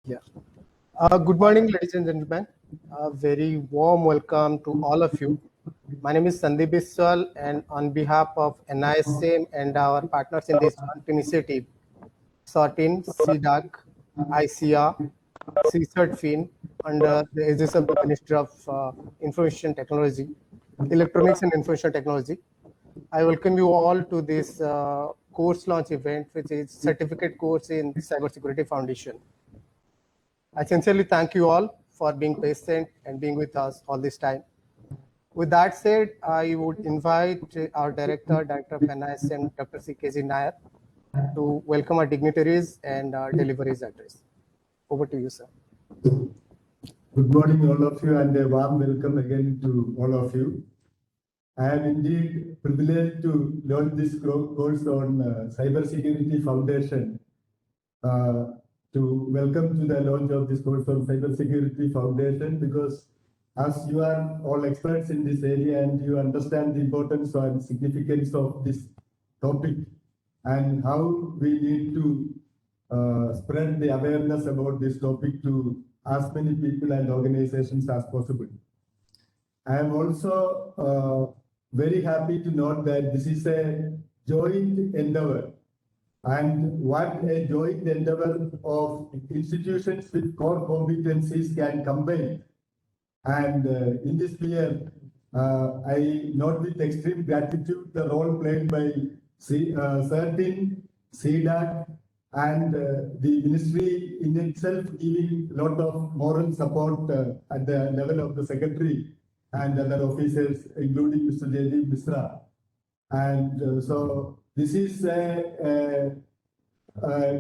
Yeah. Good morning, ladies and gentlemen. A very warm welcome to all of you. My name is Sandeep Biswal, and on behalf of NISM and our partners in this joint initiative, SORTIN, CDAC, ICR, CCERT-FIN, under the aegis of the Ministry of Information Technology, Electronics and Information Technology, I welcome you all to this course launch event, which is Certificate Course in Cybersecurity Foundation. I sincerely thank you all for being patient and being with us all this time. With that said, I would invite our Director of NISM, Dr. C.K.G. Nair, to welcome our dignitaries and deliver his address. Over to you, sir. Good morning, all of you, and a warm welcome again to all of you. I am indeed privileged to launch this course on Cybersecurity Foundation. To welcome to the launch of this course on Cybersecurity Foundation, because as you are all experts in this area and you understand the importance and significance of this topic and how we need to spread the awareness about this topic to as many people and organizations as possible. I am also very happy to note that this is a joint endeavor, and what a joint endeavor of institutions with core competencies can combine. And in this sphere, I note with extreme gratitude the role played by CERTIN, CDAC, and the ministry in itself giving a lot of moral support at the level of the secretary and other officers, including Mr. Jaydeep Misra. And so this is a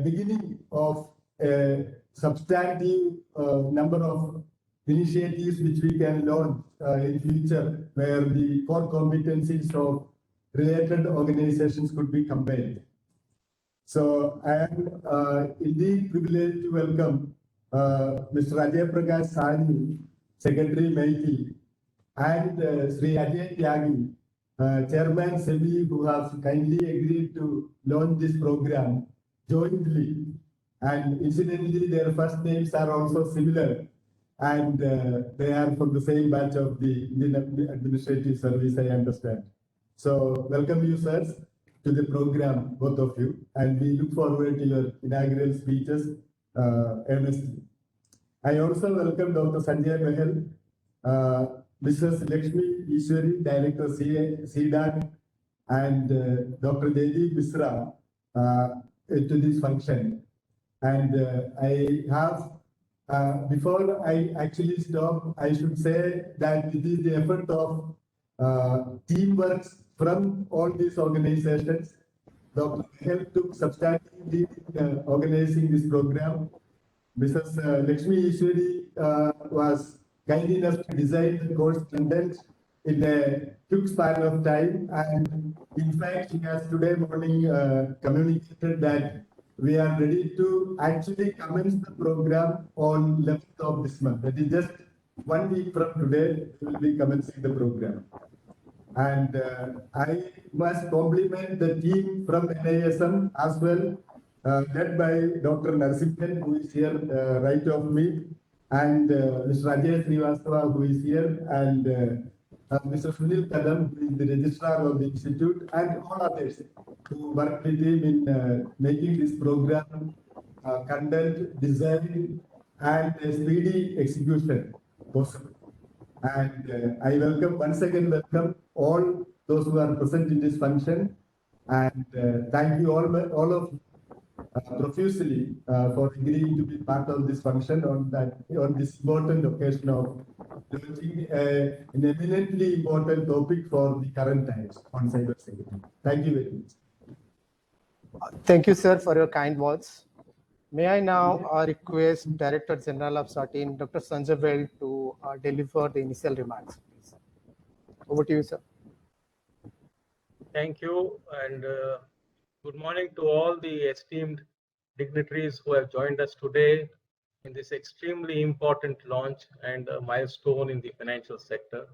beginning of a substantive number of initiatives which we can launch in future, where the core competencies of related organizations could be combined. So I am indeed privileged to welcome Mr. Ajay Sawhney, Secretary MeritY, and Sri Ajay Tyagi, Chairman SEBI, who have kindly agreed to launch this program jointly. And incidentally, their first names are also similar, and they are from the same batch of the Indian Administrative Service, I understand. So welcome you, sirs, to the program, both of you, and we look forward to your inaugural speeches earnestly. I also welcome Dr. Sanjay Behel, Mrs. Lakshmi Ishwari, Director CDAC, and Dr. Jaydeep Misra to this function. And I have, before I actually stop, I should say that it is the effort of teamwork from all these organizations. Dr. Behel took substantial lead in organizing this program. Mrs. Lakshmi Ishwari was kind enough to design the course content in a quick span of time, and in fact, she has today morning communicated that we are ready to actually commence the program on 11th of this month. That is just 1 week from today, we will be commencing the program. And I must compliment the team from NISM as well, led by Dr. Narsimhan, who is here right of me, and Mr. Ajay Srivastava, who is here, and Mr. Sunil Kadam, who is the registrar of the institute, and all others who worked with him in making this program content, design, and a speedy execution possible. And I once again welcome all those who are present in this function, and thank you all of you profusely for agreeing to be part of this function on this important occasion of launching an eminently important topic for the current times on cybersecurity. Thank you very much. Thank you, sir, for your kind words. May I now request Director General of SORTIN, Dr. Sanjay Behel, to deliver the initial remarks, please. Over to you, sir. Thank you, and good morning to all the esteemed dignitaries who have joined us today in this extremely important launch and a milestone in the financial sector.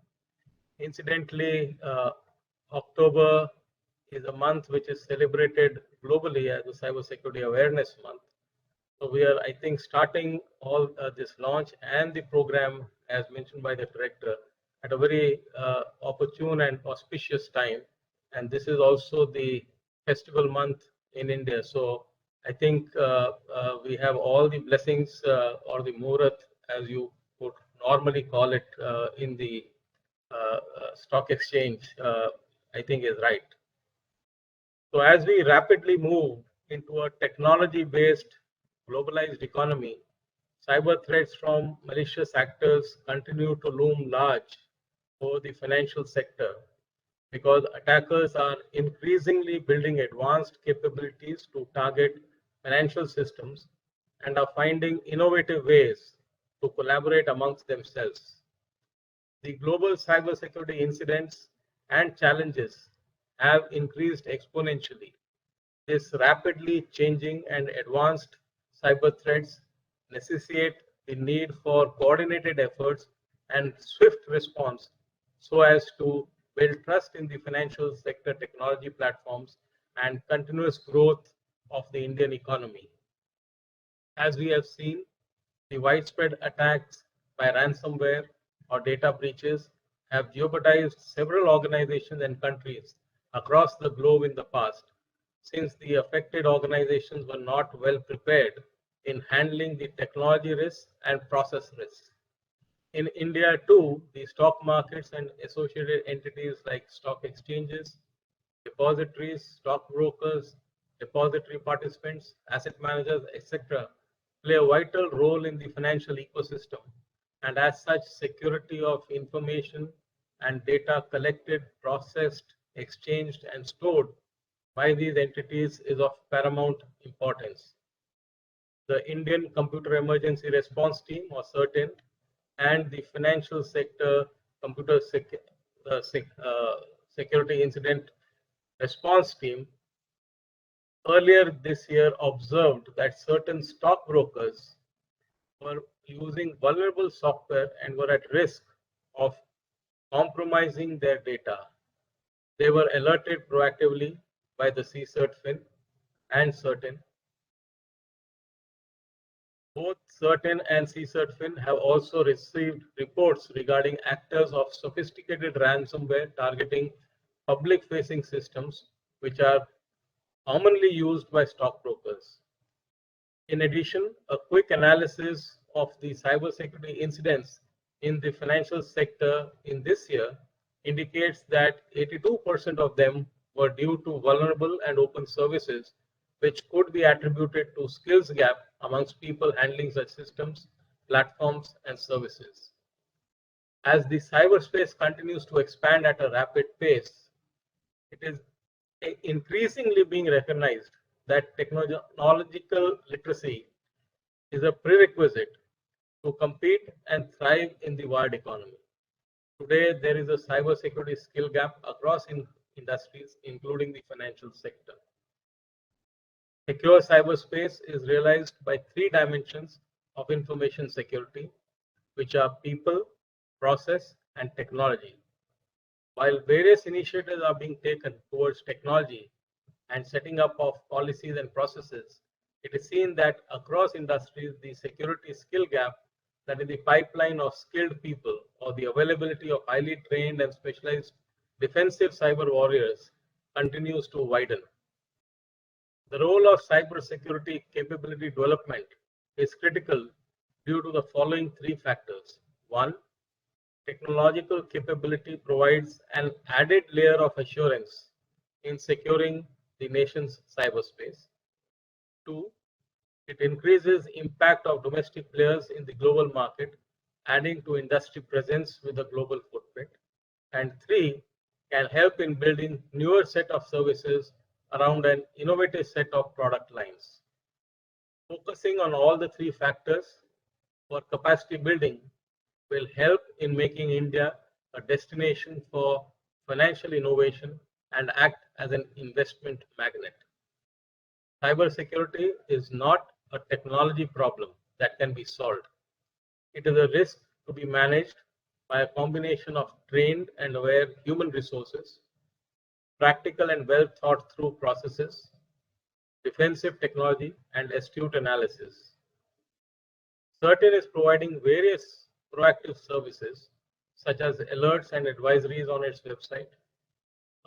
Incidentally, October is a month which is celebrated globally as a Cybersecurity Awareness Month. So we are, I think, starting all this launch and the program, as mentioned by the director, at a very opportune and auspicious time. And this is also the festival month in India. So I think we have all the blessings or the Muhurat, as you would normally call it in the stock exchange, I think is right. So as we rapidly move into a technology-based globalized economy, cyber threats from malicious actors continue to loom large over the financial sector because attackers are increasingly building advanced capabilities to target financial systems and are finding innovative ways to collaborate amongst themselves. The global cybersecurity incidents and challenges have increased exponentially. This rapidly changing and advanced cyber threats necessitate the need for coordinated efforts and swift response so as to build trust in the financial sector technology platforms and continuous growth of the Indian economy. As we have seen, the widespread attacks by ransomware or data breaches have jeopardized several organizations and countries across the globe in the past, since the affected organizations were not well prepared in handling the technology risks and process risks. In India, too, the stock markets and associated entities like stock exchanges, depositories, stockbrokers, depository participants, asset managers, etc., play a vital role in the financial ecosystem. And as such, security of information and data collected, processed, exchanged, and stored by these entities is of paramount importance. The Indian Computer Emergency Response Team, or CERTIN, and the Financial Sector Computer Security Incident Response Team earlier this year observed that certain stockbrokers were using vulnerable software and were at risk of compromising their data. They were alerted proactively by the CCERT-FIN and CERTIN. Both CERTIN and CCERT-FIN have also received reports regarding actors of sophisticated ransomware targeting public-facing systems, which are commonly used by stockbrokers. In addition, a quick analysis of the cybersecurity incidents in the financial sector in this year indicates that 82% of them were due to vulnerable and open services, which could be attributed to skills gap amongst people handling such systems, platforms, and services. As the cyberspace continues to expand at a rapid pace, it is increasingly being recognized that technological literacy is a prerequisite to compete and thrive in the wired economy. Today, there is a cybersecurity skill gap across industries, including the financial sector. Secure cyberspace is realized by three dimensions of information security, which are people, process, and technology. While various initiatives are being taken towards technology and setting up of policies and processes, it is seen that across industries, the security skill gap, that is the pipeline of skilled people or the availability of highly trained and specialized defensive cyber warriors, continues to widen. The role of cybersecurity capability development is critical due to the following three factors. One, technological capability provides an added layer of assurance in securing the nation's cyberspace. Two, it increases impact of domestic players in the global market, adding to industry presence with a global footprint. And three, can help in building newer set of services around an innovative set of product lines. Focusing on all the three factors for capacity building will help in making India a destination for financial innovation and act as an investment magnet. Cybersecurity is not a technology problem that can be solved. It is a risk to be managed by a combination of trained and aware human resources, practical and well thought through processes, defensive technology, and astute analysis. Certain is providing various proactive services such as alerts and advisories on its website,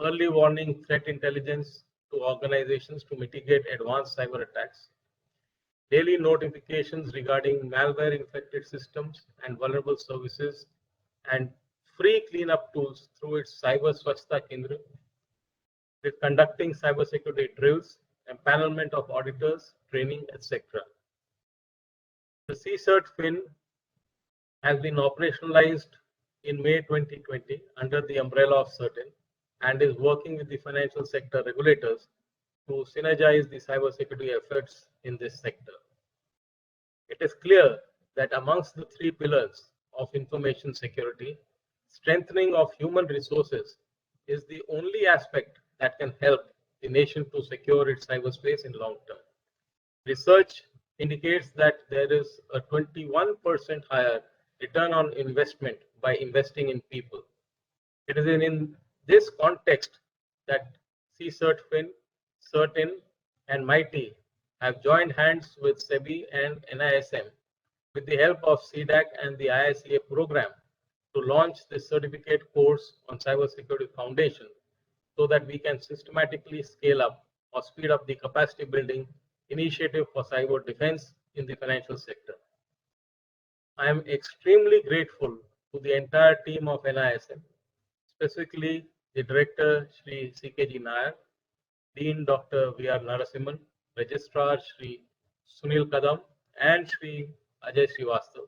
early warning threat intelligence to organizations to mitigate advanced cyber attacks, daily notifications regarding malware-infected systems and vulnerable services, and free cleanup tools through its Cyber Swachhta Kendra, with conducting cybersecurity drills, empanelment of auditors, training, etc. The CCERT Fin has been operationalized in May 2020 under the umbrella of Certain and is working with the financial sector regulators to synergize the cybersecurity efforts in this sector. It is clear that amongst the three pillars of information security, strengthening of human resources is the only aspect that can help the nation to secure its cyberspace in long term. Research indicates that there is a 21% higher return on investment by investing in people. It is in this context that CCERT Fin, Certain, and MeritY have joined hands with SEBI and NISM with the help of CDAC and the IICA program to launch this certificate course on cybersecurity foundation so that we can systematically scale up or speed up the capacity building initiative for cyber defense in the financial sector. I am extremely grateful to the entire team of NISM, specifically the Director Shri CKG Nair, Dean Dr. V.R. Narasimhan, Registrar Shri Sunil Kadam, and Shri Ajay Sawhney,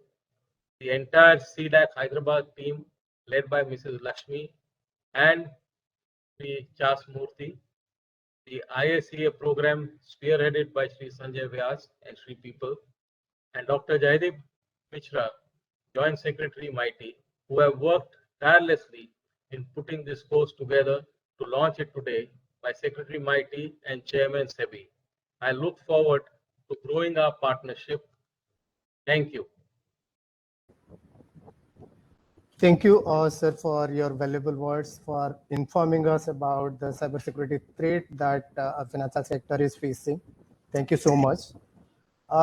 the entire CDAC Hyderabad team led by Mrs. Lakshmi and Shri Chas Murthy, the IACA program spearheaded by Shri Sanjay Vyas and Shri People, and Dr. Jaideep Mishra, Joint Secretary MeritY, who have worked tirelessly in putting this course together to launch it today by Secretary MeritY and Chairman SEBI. I look forward to growing our partnership. Thank you. Thank you, sir, for your valuable words, for informing us about the cybersecurity threat that our financial sector is facing. Thank you so much.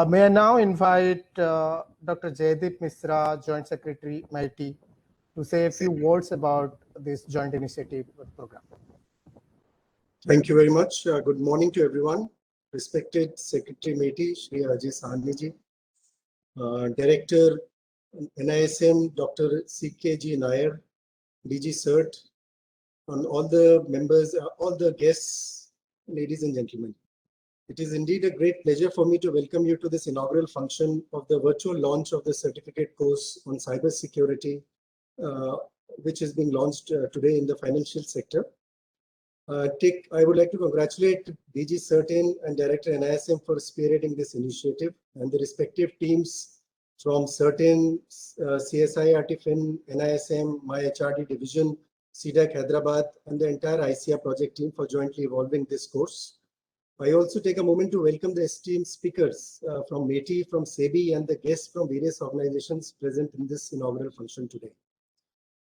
May I now invite Dr. Jaideep Mishra, Joint Secretary, MeritY, to say a few words about this joint initiative program. Thank you very much. Good morning to everyone. Respected Secretary MeritY, Shri Ajay Sawhney ji, Director NISM, Dr. CKG Nair, DG CERT, and all the members, all the guests, ladies and gentlemen. It is indeed a great pleasure for me to welcome you to this inaugural function of the virtual launch of the certificate course on cybersecurity, which is being launched today in the financial sector. I would like to congratulate DG Certain and Director NISM for spearheading this initiative and the respective teams from Certain, CSIRT Fin, NISM, my HRD division, CDAC Hyderabad, and the entire ICA project team for jointly evolving this course. I also take a moment to welcome the esteemed speakers from MeritY, from SEBI, and the guests from various organizations present in this inaugural function today.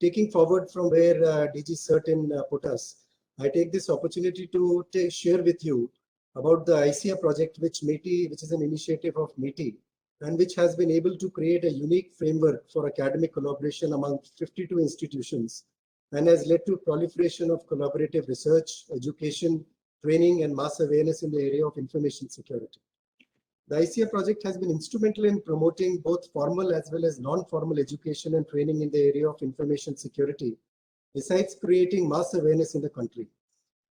Taking forward from where DG Certain put us, I take this opportunity to share with you about the ICA project, which is an initiative of MeritY, and which has been able to create a unique framework for academic collaboration among 52 institutions and has led to proliferation of collaborative research, education, training, and mass awareness in the area of information security. The ICA project has been instrumental in promoting both formal as well as non-formal education and training in the area of information security, besides creating mass awareness in the country.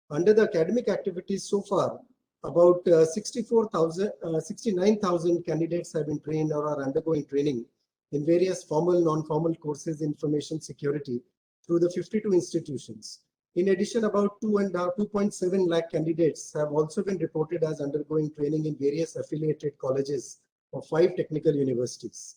Under the academic activities so far, about 69,000 candidates have been trained or are undergoing training in various formal, non-formal courses in information security through the 52 institutions. In addition, about 2.7 lakh candidates have also been reported as undergoing training in various affiliated colleges of 5 technical universities.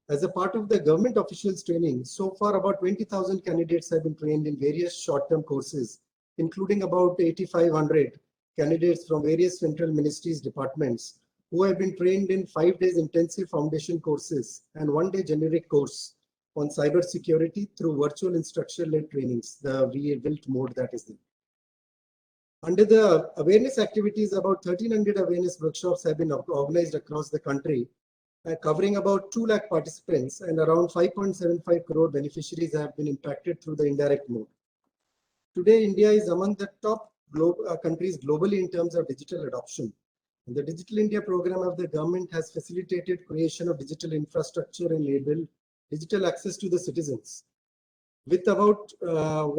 As a part of the government officials training, so far about 20,000 candidates have been trained in various short-term courses, including about 8,500 candidates from various central ministries departments who have been trained in 5 days intensive foundation courses and 1-day generic course on cybersecurity through virtual instructor-led trainings, the VILT mode that is there. Under the awareness activities, about 1,300 awareness workshops have been organized across the country, covering about 2 lakh participants, and around 5.75 crore beneficiaries have been impacted through the indirect mode. Today, India is among the top countries globally in terms of digital adoption. The Digital India program of the government has facilitated creation of digital infrastructure and enabled digital access to the citizens. With about about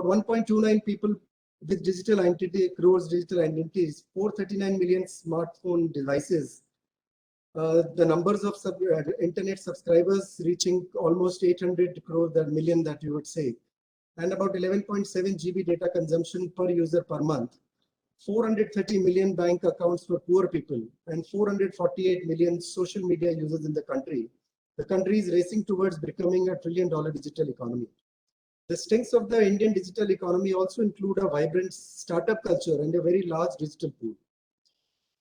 1.29 people with crores digital identities, 439 million smartphone devices, the numbers of internet subscribers reaching almost 800 million that you would say, and about 11.7 GB data consumption per user per month, 430 million bank accounts for poor people, and 448 million social media users in the country. The country is racing towards becoming a $1 trillion digital economy. The strengths of the Indian digital economy also include a vibrant startup culture and a very large digital pool.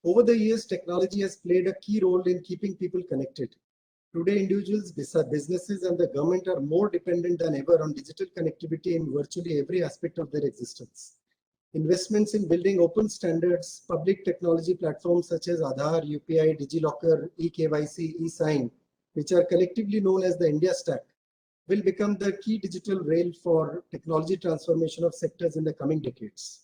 Over the years, technology has played a key role in keeping people connected. Today, individuals, businesses, and the government are more dependent than ever on digital connectivity in virtually every aspect of their existence. Investments in building open standards, public technology platforms such as Aadhaar, UPI, DigiLocker, eKYC, eSign, which are collectively known as the India Stack, will become the key digital rail for technology transformation of sectors in the coming decades.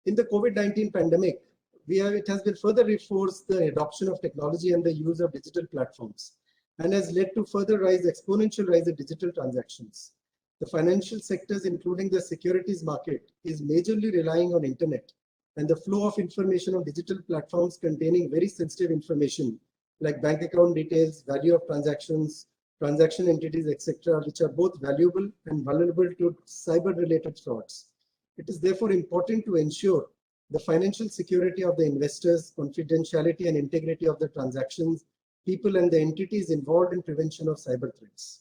In the COVID-19 pandemic, it has been further reinforced the adoption of technology and the use of digital platforms, and has led to exponential rise in digital transactions. The financial sectors, including the securities market, is majorly relying on internet, and the flow of information on digital platforms containing very sensitive information like bank account details, value of transactions, transaction entities, etc., which are both valuable and vulnerable to cyber-related frauds. It is therefore important to ensure the financial security of the investors, confidentiality and integrity of the transactions, people and the entities involved in prevention of cyber threats.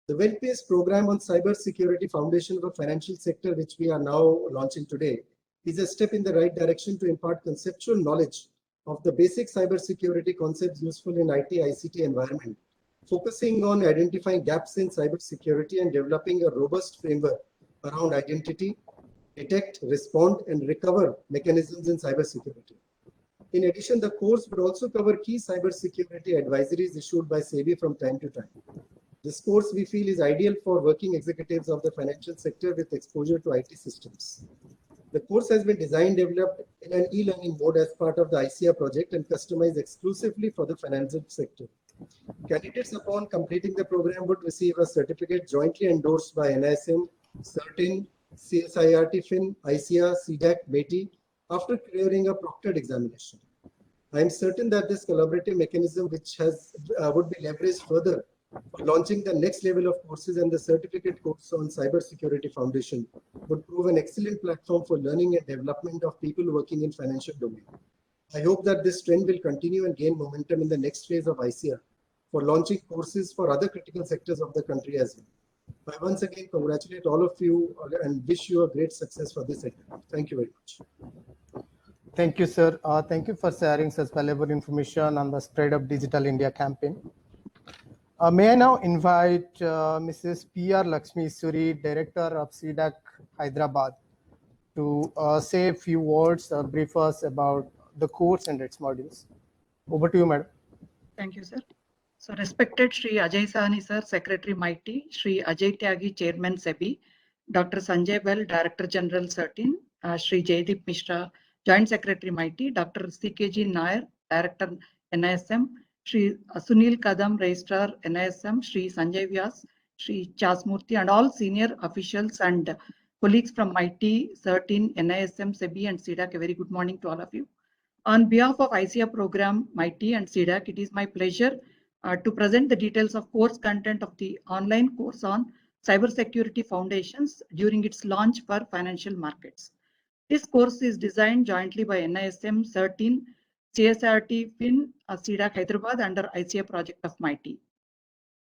The well-paced program on Cybersecurity Foundation for Financial Sector, which we are now launching today, is a step in the right direction to impart conceptual knowledge of the basic cybersecurity concepts useful in IT, ICT environment, focusing on identifying gaps in cybersecurity and developing a robust framework around identity, detect, respond, and recover mechanisms in cybersecurity. In addition, the course would also cover key cybersecurity advisories issued by SEBI from time to time. This course, we feel, is ideal for working executives of the financial sector with exposure to IT systems. The course has been designed, developed in an e-learning mode as part of the ICIA project and customized exclusively for the financial sector. Candidates upon completing the program would receive a certificate jointly endorsed by NISM, CERTIN, CSIRT FIN, ICIA, CDAC, MeritY after clearing a proctored examination. I am certain that this collaborative mechanism, which would be leveraged further for launching the next level of courses and the certificate course on Cybersecurity Foundation, would prove an excellent platform for learning and development of people working in financial domain. I hope that this trend will continue and gain momentum in the next phase of ICIA for launching courses for other critical sectors of the country as well. I once again congratulate all of you and wish you a great success for this event. Thank you very much. Thank you, sir. Thank you for sharing such valuable information on the Spread of Digital India campaign. May I now invite Mrs. P.R. Lakshmi Suri, Director of CDAC Hyderabad, to say a few words or brief us about the course and its modules. Over to you, madam. Thank you, sir. So respected Shri Ajay Sawhney, sir, Secretary MeritY, Shri Ajay Tyagi, Chairman SEBI, Dr. Sanjay Bell, Director General CERTIN, Shri Jaydeep Mishra, Joint Secretary MeritY, Dr. CKG Nair, Director NISM, Shri Sunil Kadam, Registrar NISM, Shri Sanjay Vyas, Shri Chasmurthy, and all senior officials and colleagues from MeritY, CERTIN, NISM, SEBI, and CDAC. A very good morning to all of you. On behalf of ICIA program, MeritY, and CDAC, it is my pleasure to present the details of course content of the online course on Cybersecurity Foundations during its launch for financial markets. This course is designed jointly by NISM, CERTIN, CSIRT FIN, CDAC Hyderabad under ICIA project of MeritY.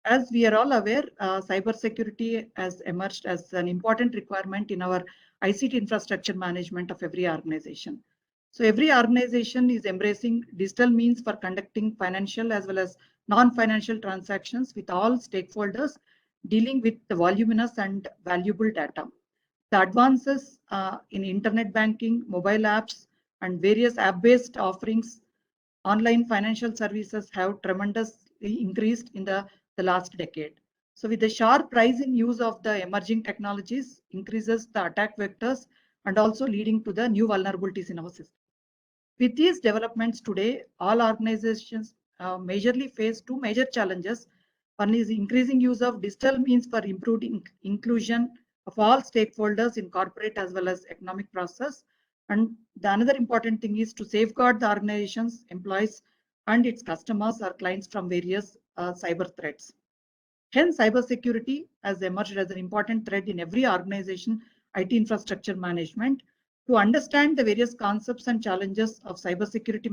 As we are all aware, cybersecurity has emerged as an important requirement in our ICT infrastructure management of every organization. So every organization is embracing digital means for conducting financial as well as non-financial transactions with all stakeholders dealing with the voluminous and valuable data. The advances in internet banking, mobile apps, and various app-based offerings, online financial services have tremendously increased in the last decade. So with the sharp rise in use of the emerging technologies, increases the attack vectors and also leading to the new vulnerabilities in our system. With these developments today, all organizations majorly face two major challenges. One is increasing use of digital means for improving inclusion of all stakeholders in corporate as well as economic process. And the another important thing is to safeguard the organization's employees and its customers or clients from various cyber threats. Hence, cybersecurity has emerged as an important thread in every organization IT infrastructure management. To understand the various concepts and challenges of cybersecurity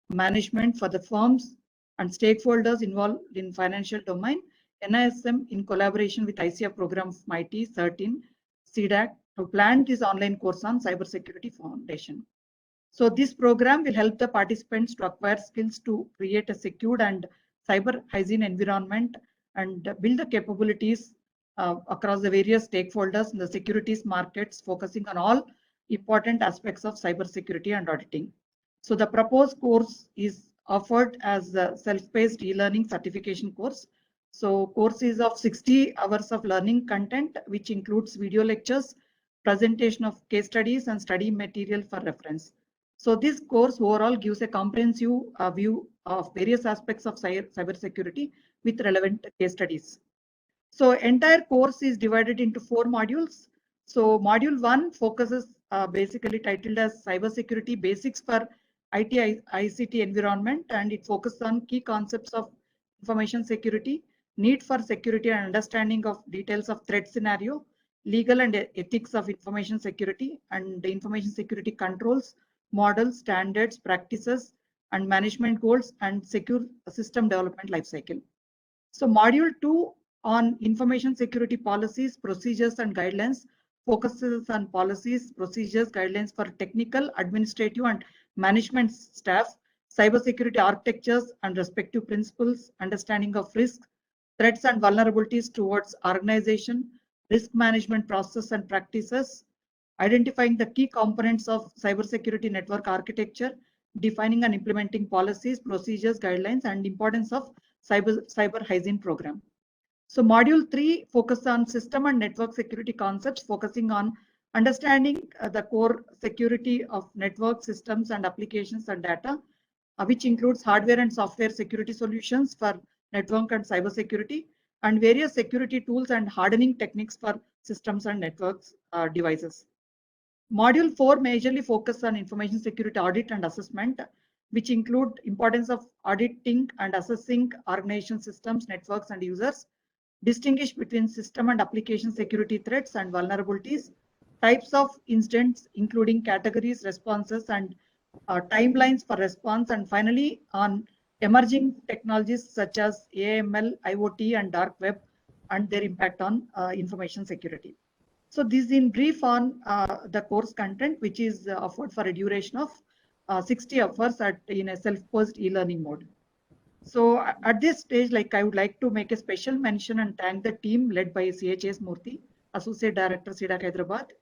management for the firms and stakeholders involved in financial domain, NISM in collaboration with ICF program of MeritY 13 CDAC have planned this online course on cybersecurity foundation. So this program will help the participants to acquire skills to create a secured and cyber hygiene environment and build the capabilities across the various stakeholders in the securities markets, focusing on all important aspects of cybersecurity and auditing. So the proposed course is offered as a self-paced e-learning certification course. So course is of 60 hours of learning content, which includes video lectures, presentation of case studies and study material for reference. So this course overall gives a comprehensive view of various aspects of cybersecurity with relevant case studies. So entire course is divided into 4 modules. So module 1 focuses basically titled as Cybersecurity Basics for IT ICT Environment, and it focuses on key concepts of information security, need for security and understanding of details of threat scenario, legal and ethics of information security, and the information security controls, models, standards, practices, and management goals, and secure system development lifecycle. So module 2 on information security policies, procedures, and guidelines focuses on policies, procedures, guidelines for technical, administrative, and management staff, cybersecurity architectures and respective principles, understanding of risks, threats and vulnerabilities towards organization, risk management process and practices, identifying the key components of cybersecurity network architecture, defining and implementing policies, procedures, guidelines, and importance of cyber hygiene program. So module 3 focuses on system and network security concepts, focusing on understanding the core security of network systems and applications and data, which includes hardware and software security solutions for network and cyber security, and various security tools and hardening techniques for systems and networks devices. Module 4 majorly focuses on information security audit and assessment, which include importance of auditing and assessing organization systems, networks, and users, distinguish between system and application security threats and vulnerabilities, types of incidents, including categories, responses, and timelines for response, and finally on emerging technologies such as AML, IoT, and dark web, and their impact on information security. So this is in brief on the course content, which is offered for a duration of 60 hours in a self-paced e-learning mode. So at this stage, I would like to make a special mention and thank the team led by CHS Murthy, Associate Director, CDAC Hyderabad,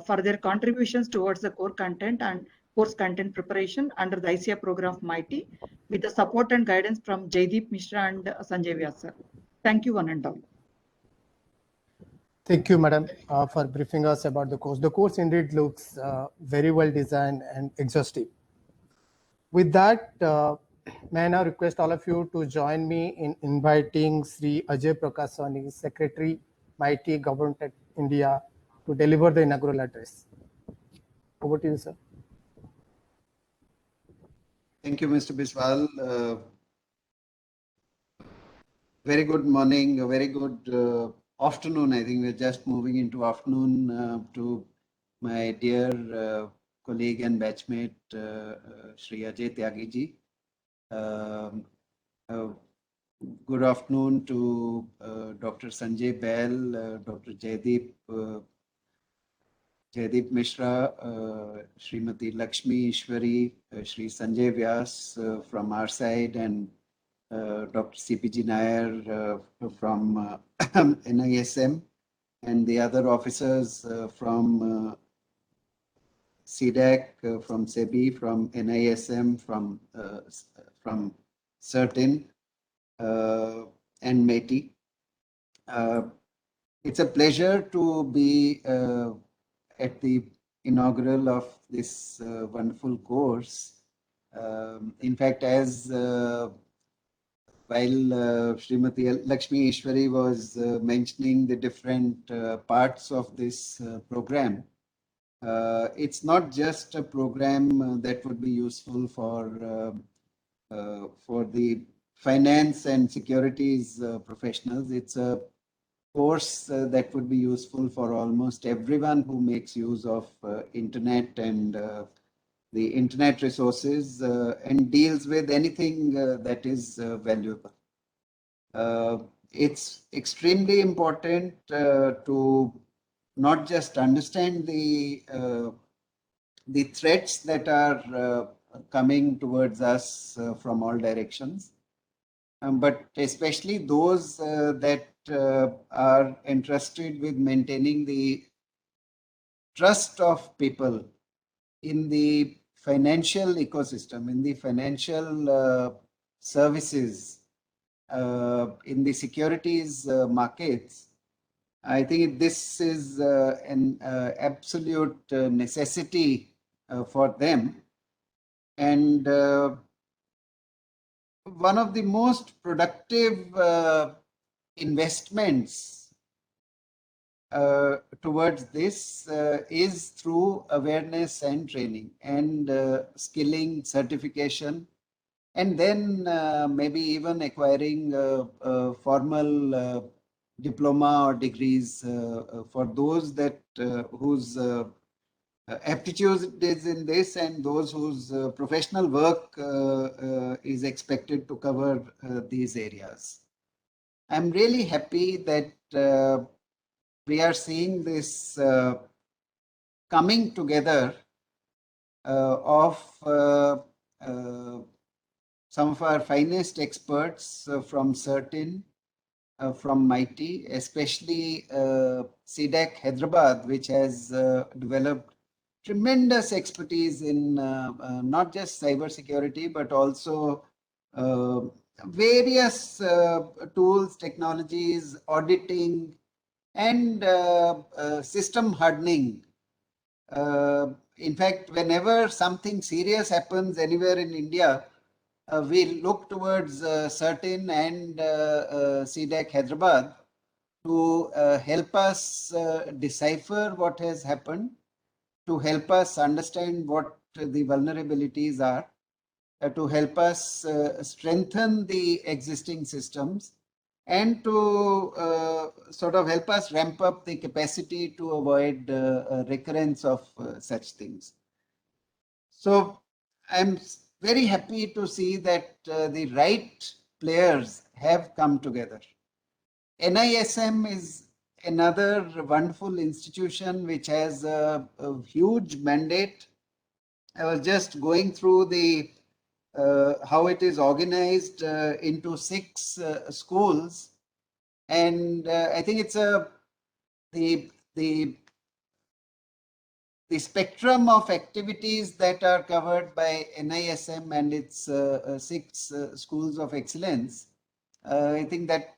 for their contributions towards the core content and course content preparation under the ICF program of MeritY, with the support and guidance from Jaydeep Mishra and Sanjay Vyas. Thank you, one and all. Thank you, madam, for briefing us about the course. The course indeed looks very well designed and exhaustive. With that, may I now request all of you to join me in inviting Sri Ajay Sawhney, Secretary, MeritY, Govt India, to deliver the inaugural address. Over to you, sir. Thank you, Mr. Biswal. Very good morning, a very good afternoon. I think we're just moving into afternoon to my dear colleague and batchmate, Shri Ajay Tyagi ji. Good afternoon to Dr. Sanjay Bail, Dr. Jaydeep Mishra, Srimati Lakshmi Ishwari, Shri Sanjay Vyas from our side, and Dr. CPG Nair from NISM. and the other officers from CDAC, from SEBI, from NISM, from CERTIN, and MeritY. It's a pleasure to be at the inaugural of this wonderful course. In fact, as while Srimati Lakshmi Ishwari was mentioning the different parts of this program, it's not just a program that would be useful for the finance and securities professionals. It's a course that would be useful for almost everyone who makes use of internet and the internet resources and deals with anything that is valuable. It's extremely important to not just understand the threats that are coming towards us from all directions, but especially those that are entrusted with maintaining the trust of people in the financial ecosystem, in the financial services, in the securities markets. I think this is an absolute necessity for them. And one of the most productive investments towards this is through awareness and training and skilling, certification, and then maybe even acquiring formal diploma or degrees for those that whose aptitude is in this and those whose professional work is expected to cover these areas. I'm really happy that we are seeing this coming together of some of our finest experts from CERTIN, from MeritY, especially CDAC Hyderabad, which has developed tremendous expertise in not just cybersecurity, but also various tools, technologies, auditing, and system hardening. In fact, whenever something serious happens anywhere in India, we look towards CERTIN and CDAC Hyderabad to help us decipher what has happened, to help us understand what the vulnerabilities are, to help us strengthen the existing systems, and to sort of help us ramp up the capacity to avoid recurrence of such things. So I'm very happy to see that the right players have come together. NISM is another wonderful institution which has a huge mandate. I was just going through the how it is organized into 6 schools, and I think it's the spectrum of activities that are covered by NISM and its 6 schools of excellence. I think that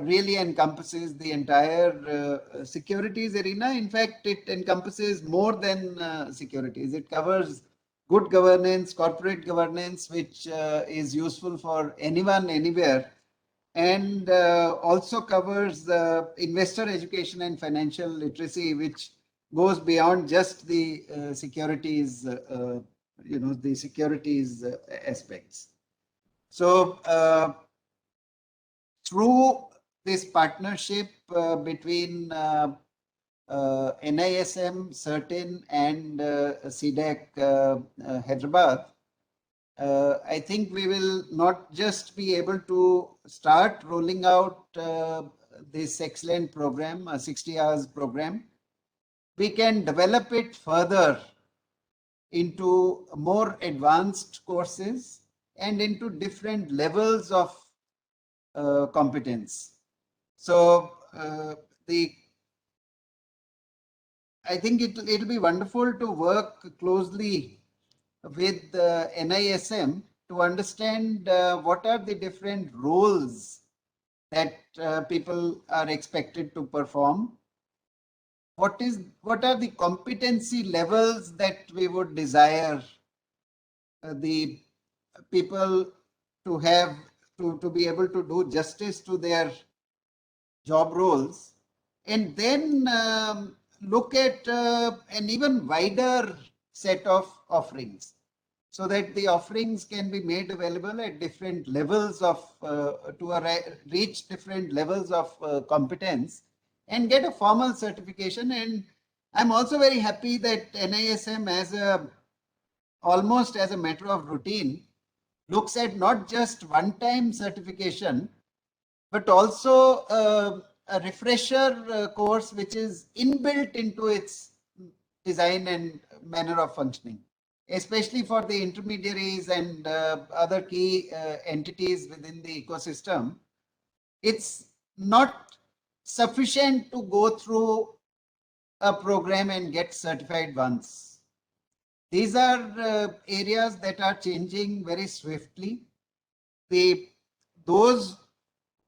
really encompasses the entire securities arena. In fact, it encompasses more than securities. It covers good governance, corporate governance, which is useful for anyone, anywhere, and also covers investor education and financial literacy, which goes beyond just the securities, the securities aspects. So through this partnership between NISM, CERTIN, and CDAC Hyderabad, I think we will not just be able to start rolling out this excellent program, a 60 hours program. We can develop it further into more advanced courses and into different levels of competence. So the I think it'll be wonderful to work closely with NISM to understand what are the different roles that people are expected to perform. What are the competency levels that we would desire the people to have to be able to do justice to their job roles, and then look at an even wider set of offerings, so that the offerings can be made available at different levels of reach different levels of competence and get a formal certification. And I'm also very happy that NISM almost as a matter of routine looks at not just one-time certification, but also a refresher course which is inbuilt into its design and manner of functioning, especially for the intermediaries and other key entities within the ecosystem. It's not sufficient to go through a program and get certified once. These are areas that are changing very swiftly. Those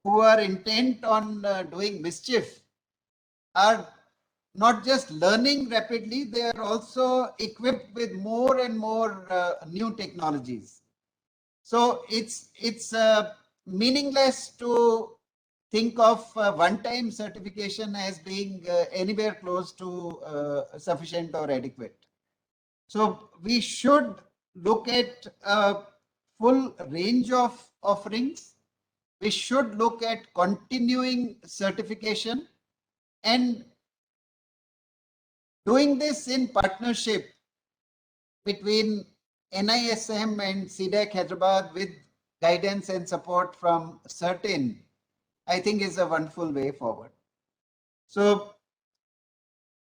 who are intent on doing mischief are not just learning rapidly, they are also equipped with more and more new technologies. So it's meaningless to think of one-time certification as being anywhere close to sufficient or adequate. So we should look at a full range of offerings. We should look at continuing certification and doing this in partnership between NISM and CDAC Hyderabad with guidance and support from CERTIN, I think is a wonderful way forward. So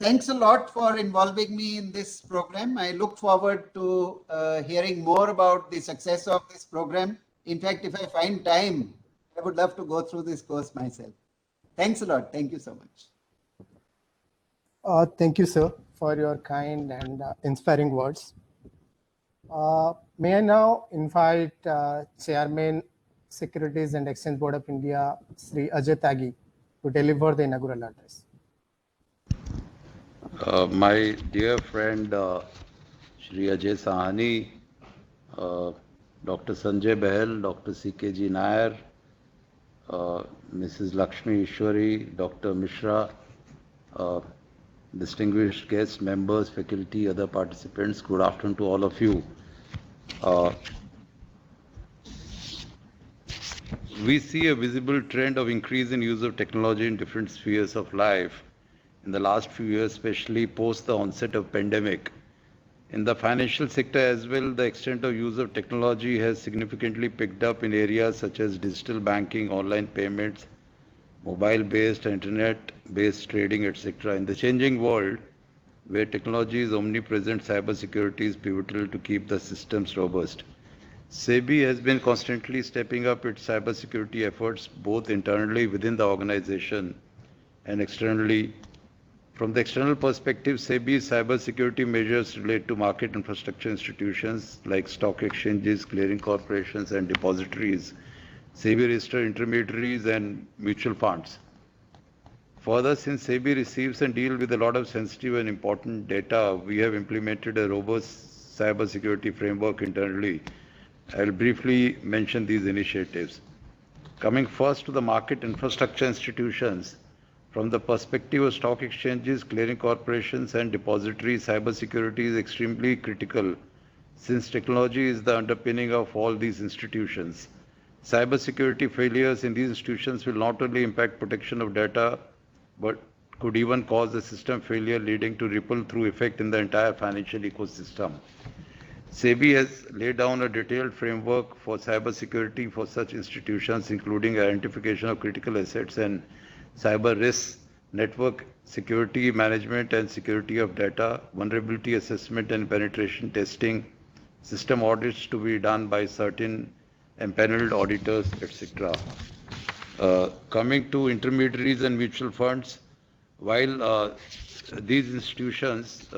thanks a lot for involving me in this program. I look forward to hearing more about the success of this program. In fact, if I find time, I would love to go through this course myself. Thanks a lot. Thank you so much. Thank you, sir, for your kind and inspiring words. May I now invite Chairman, Securities and Exchange Board of India, Sri Ajay Tyagi, to deliver the inaugural address. My dear friend, Shri Ajay Sawhney, Dr. Sanjay Bahal, Dr. CKG Nair, Mrs. Lakshmi Ishwari, Dr. Mishra, distinguished guests, members, faculty, other participants, good afternoon to all of you. We see a visible trend of increase in use of technology in different spheres of life in the last few years, especially post the onset of pandemic. In the financial sector as well, the extent of use of technology has significantly picked up in areas such as digital banking, online payments, mobile-based, internet-based trading, etc. In the changing world, where technology is omnipresent, cybersecurity is pivotal to keep the systems robust. SEBI has been constantly stepping up its cybersecurity efforts, both internally within the organization and externally. From the external perspective, SEBI's cybersecurity measures relate to market infrastructure institutions like stock exchanges, clearing corporations, and depositories, SEBI registered intermediaries, and mutual funds. Further, since SEBI receives and deals with a lot of sensitive and important data, we have implemented a robust cybersecurity framework internally. I'll briefly mention these initiatives. Coming first to the market infrastructure institutions, from the perspective of stock exchanges, clearing corporations, and depositories, cybersecurity is extremely critical since technology is the underpinning of all these institutions. Cybersecurity failures in these institutions will not only impact protection of data, but could even cause a system failure leading to ripple through effect in the entire financial ecosystem. SEBI has laid down a detailed framework for cybersecurity for such institutions, including identification of critical assets and cyber risks, network security management and security of data, vulnerability assessment and penetration testing, system audits to be done by certain empaneled auditors, etc. Coming to intermediaries and mutual funds, While in these institutions,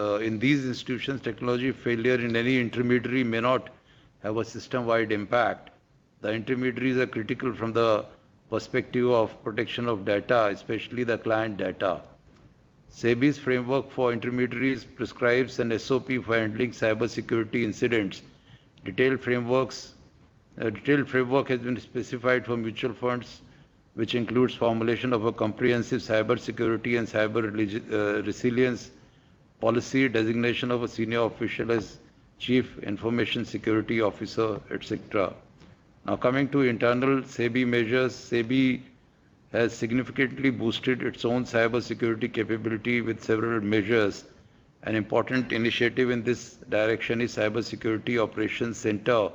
technology failure in any intermediary may not have a system-wide impact. The intermediaries are critical from the perspective of protection of data, especially the client data. SEBI's framework for intermediaries prescribes an SOP for handling cybersecurity incidents. Detailed framework has been specified for mutual funds, which includes formulation of a comprehensive cybersecurity and resilience policy, designation of a senior official as Chief Information Security Officer, etc. Now coming to internal SEBI measures, SEBI has significantly boosted its own cybersecurity capability with several measures. An important initiative in this direction is Cybersecurity Operations Center,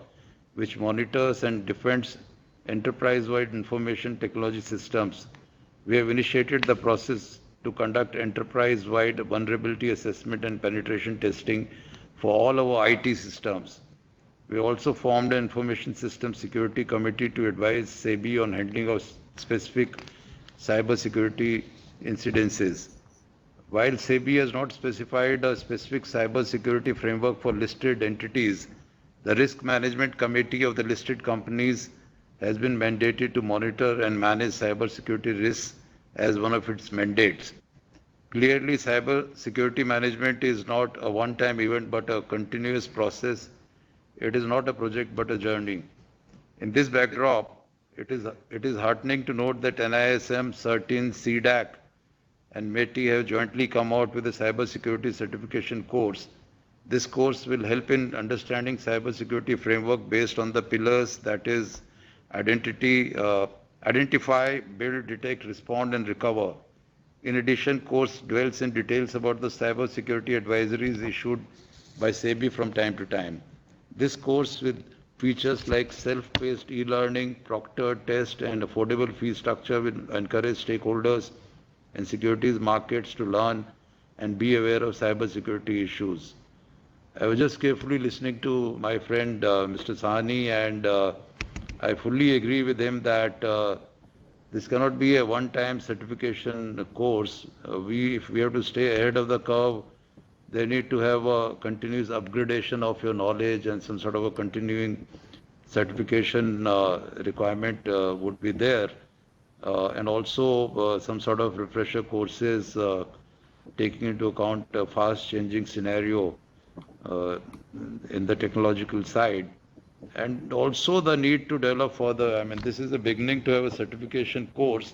which monitors and defends enterprise-wide information technology systems. We have initiated the process to conduct enterprise-wide vulnerability assessment and penetration testing for all our IT systems. We also formed an Information System Security Committee to advise SEBI on handling of specific cybersecurity incidences. While SEBI has not specified a specific cybersecurity framework for listed entities, the Risk Management Committee of the listed companies has been mandated to monitor and manage cybersecurity risks as one of its mandates. Clearly, cybersecurity management is not a one-time event but a continuous process. It is not a project but a journey. In this backdrop, it is heartening to note that NISM, CERTIN, CDAC, and MeritY have jointly come out with a cybersecurity certification course. This course will help in understanding cybersecurity framework based on the pillars, that is, identify, build, detect, respond, and recover. In addition, course dwells in details about the cybersecurity advisories issued by SEBI from time to time. This course, with features like self-paced e-learning, proctored test, and affordable fee structure, will encourage stakeholders and securities markets to learn and be aware of cybersecurity issues. I was just carefully listening to my friend Mr. Sawhney, and I fully agree with him that this cannot be a one-time certification course. If we have to stay ahead of the curve, they need to have a continuous upgradation of your knowledge, and some sort of a continuing certification requirement would be there. And also some sort of refresher courses taking into account a fast changing scenario in the technological side. And also the need to develop further. I mean, this is a beginning to have a certification course.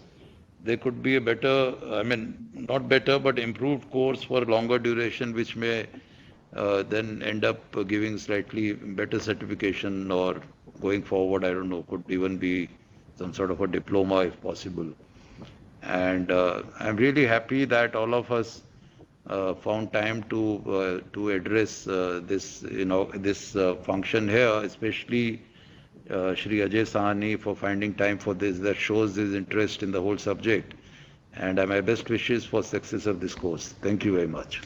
There could be a better, not better, but improved course for longer duration, which may then end up giving slightly better certification, or going forward, I don't know, could even be some sort of a diploma if possible. And I'm really happy that all of us found time to address this, this function here, especially Shri Ajay Sawhney for finding time for this. That shows his interest in the whole subject. And my best wishes for success of this course. Thank you very much.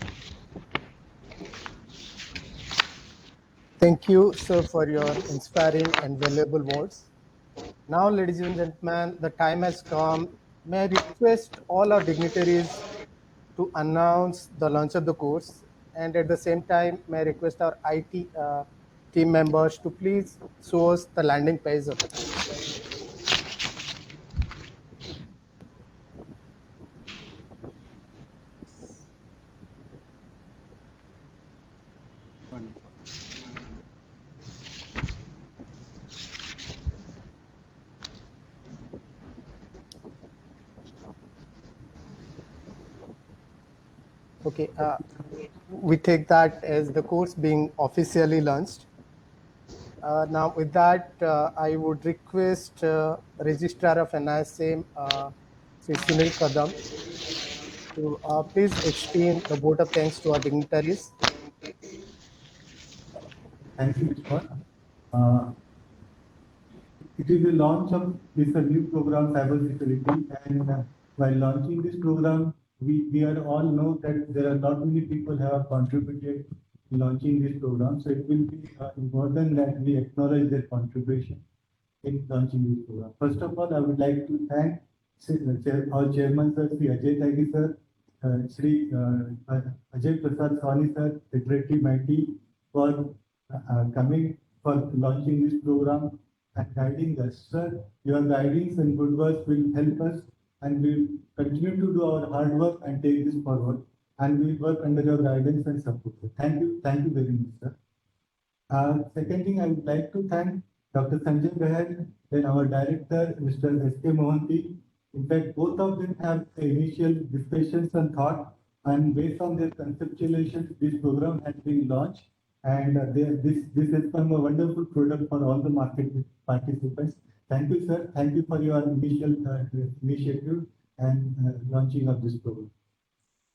Thank you, sir, for your inspiring and valuable words. Now, ladies and gentlemen, the time has come. May I request all our dignitaries to announce the launch of the course, and at the same time, may I request our IT team members to please show us the landing page of the course. Okay, we take that as the course being officially launched. Now, with that, I would request Registrar of NISM, Sri Sunil Kadam, to please extend the vote of thanks to our dignitaries. Thank you, Vishwan. It is the launch of this new program, cybersecurity, and while launching this program, we are all know that there are not many people who have contributed in launching this program. So it will be important that we acknowledge their contribution in launching this program. First of all, I would like to thank our chairman, sir, Sri Ajay Sawhney, sir, Shri Ajay Sawhney sir, Secretary MeritY, for coming for launching this program and guiding us. Sir, your guidance and good words will help us, and we'll continue to do our hard work and take this forward. And we'll work under your guidance and support. Thank you very much, sir. Second thing, I would like to thank Dr. Sanjay Behel and our director, Mr. S.K. Mohanty. In fact, both of them have initial discussions and thought, and based on their conceptualization, this program has been launched, and this has become a wonderful product for all the market participants. Thank you, sir. Thank you for your initial initiative and launching of this program.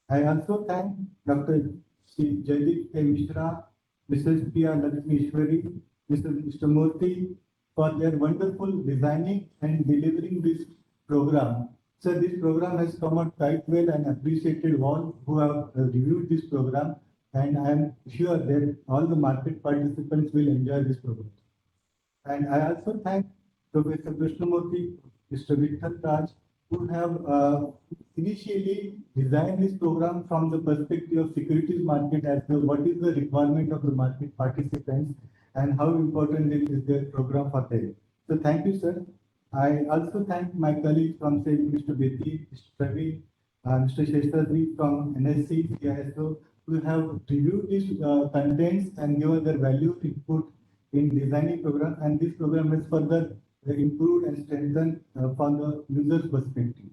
I also thank Dr. Jaideep Mishra, Mrs. P.R. Lakshmishwari, Mr. Murthy for their wonderful designing and delivering this program. So this program has come out quite well and appreciated all who have reviewed this program, and I am sure that all the market participants will enjoy this program. And I also thank Professor Krishnamurthy, Mr. Vittal Raj, who have initially designed this program from the perspective of securities market as to what is the requirement of the market participants and how important it is their program for them. So thank you, sir. I also thank my colleagues from say Mr. Beti, Mr. Ravi, Mr. Sheshadri from NSC, CISO, who have reviewed these contents and given their valued input in designing program, and this program is further improved and strengthened from the user's perspective.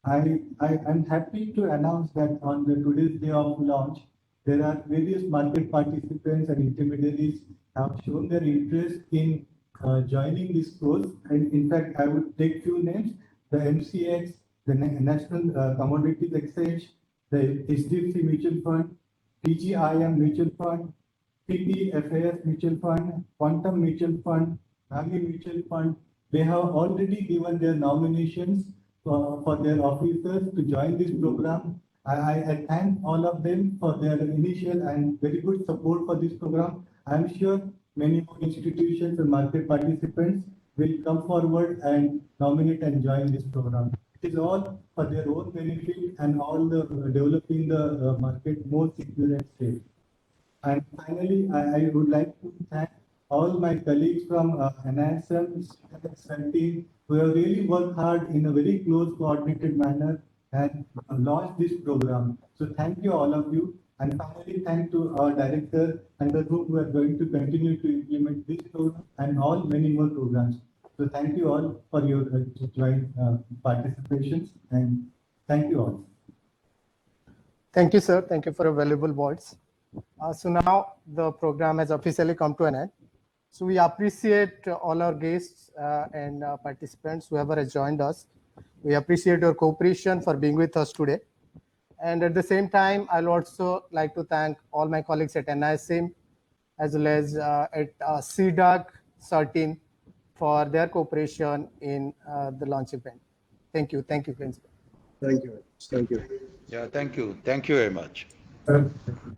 I am happy to announce that on the today's day of launch, there are various market participants and intermediaries have shown their interest in joining this course. And in fact, I would take few names: the MCX, the National Commodities Exchange, the HDFC Mutual Fund, PGIM Mutual Fund, PPFAS Mutual Fund, Quantum Mutual Fund, Nagi Mutual Fund. They have already given their nominations for their officers to join this program. I thank all of them for their initial and very good support for this program. I am sure many more institutions and market participants will come forward and nominate and join this program. It is all for their own benefit and all the developing the market more secure and safe. And finally, I would like to thank all my colleagues from NISM, team, who have really worked hard in a very close coordinated manner and launched this program. So thank you all of you. And finally, thank to our director and the group who are going to continue to implement this program and all many more programs. So thank you all for your joint participations, and thank you all. Thank you, sir. Thank you for your valuable words. So now the program has officially come to an end. So we appreciate all our guests and participants, whoever has joined us. We appreciate your cooperation for being with us today. And at the same time, I'll also like to thank all my colleagues at NISM as well as at CDAG 13 for their cooperation in the launch event. Thank you. Thank you, Principal. Thank you. Thank you. Yeah, thank you. Thank you very much. Thank you.